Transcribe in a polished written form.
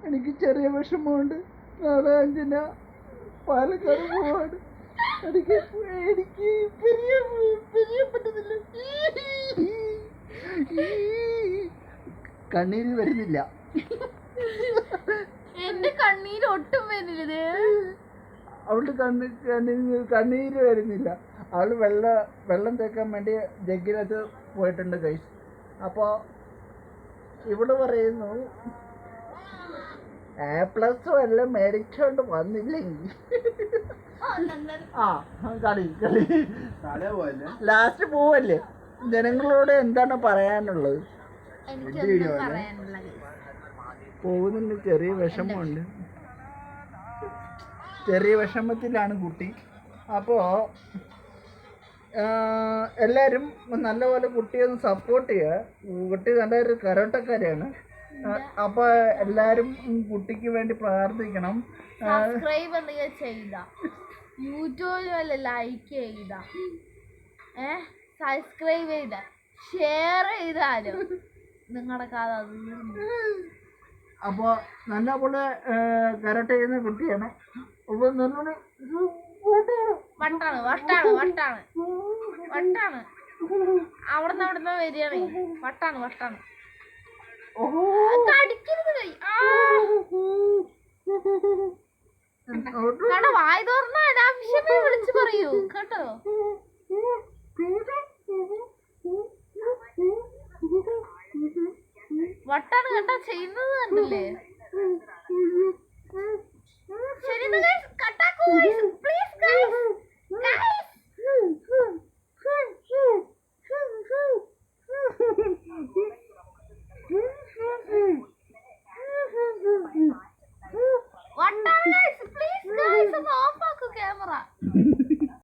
എനിക്ക് ചെറിയ വിഷമമുണ്ട്. നാളെ 5-ന് പാലക്കാട് പോവാണ്. എനിക്ക് പറ്റുന്നില്ല. കണ്ണീര് വരുന്നില്ല. എന്റെ കണ്ണീര് ഒട്ടും വരുന്നില്ല. അവളുടെ കണ്ണീര് വരുന്നില്ല. അവള് വെള്ളം തേക്കാൻ വേണ്ടി ജഗ്ഗിനകത്ത് പോയിട്ടുണ്ട് ഗൈസ്. അപ്പോൾ ഇവിടെ പറയുന്നു A+ എല്ലാം മേടിച്ചോണ്ട് വന്നില്ലെങ്കിൽ കളി ലാസ്റ്റ് പോവല്ലേ. ജനങ്ങളോട് എന്താണ് പറയാനുള്ളത്? പോകുന്നതിന് ചെറിയ വിഷമമുണ്ട്. ചെറിയ വിഷമത്തിലാണ് കുട്ടി. അപ്പോൾ എല്ലാവരും നല്ലപോലെ കുട്ടിയെ ഒന്ന് സപ്പോർട്ട് ചെയ്യുക. കുട്ടി നല്ലൊരു കരോട്ടക്കാരിയാണ്. അപ്പോൾ എല്ലാവരും കുട്ടിക്ക് വേണ്ടി പ്രാർത്ഥിക്കണം. സബ്സ്ക്രൈബ് ചെയ്ത, യൂട്യൂബിൽ ലൈക്ക് ചെയ്ത, സബ്സ്ക്രൈബ് ചെയ്ത, ഷെയർ ചെയ്താലും നിങ്ങളുടെ കഥ. അപ്പോൾ നല്ലപോലെ കരാട്ടെ ചെയ്യുന്ന കുട്ടിയാണ്. അപ്പോൾ നല്ലോണം വട്ടാണ് അവിടുന്ന് വരികയാണ്. വട്ടാണ് കേട്ടോ. വായ തോർന്ന അനാവശ്യമേ വിളിച്ചു പറയൂ കേട്ടോ. വട്ടാണ് കേട്ടോ ചെയ്യുന്നത് കണ്ടില്ലേ. ശരി കട്ടാക്കൂ പ്ലീസ് ഗൈസ്. വട്ടാണ് ഗൈസ്, പ്ലീസ് ഗൈസ് ഒന്ന് ഓഫ് ആക്കൂ ക്യാമറ.